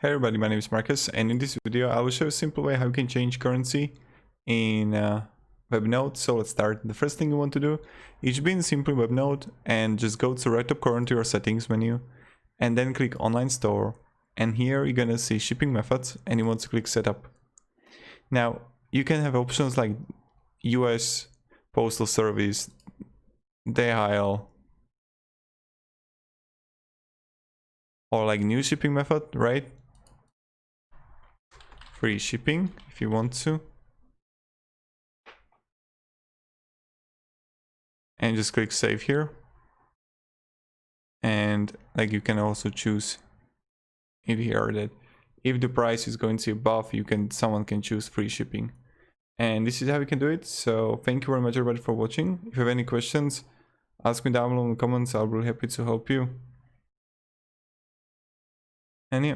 Hey everybody, my name is Marcus, and in this video I will show you a simple way how you can change currency in Webnode. So let's start. The first thing you want to do is be in simple Webnode and just go to right top corner to your settings menu and then click online store, and here you're gonna see shipping methods and you want to click setup. Now you can have options like US Postal Service, DHL, or like new shipping method, right? Free shipping if you want to, and just click save here. And like you can also choose it here that if the price is going to be above, someone can choose free shipping. And this is how you can do it. So thank you very much everybody for watching. If you have any questions, ask me down below in the comments. I'll be happy to help you. And yeah.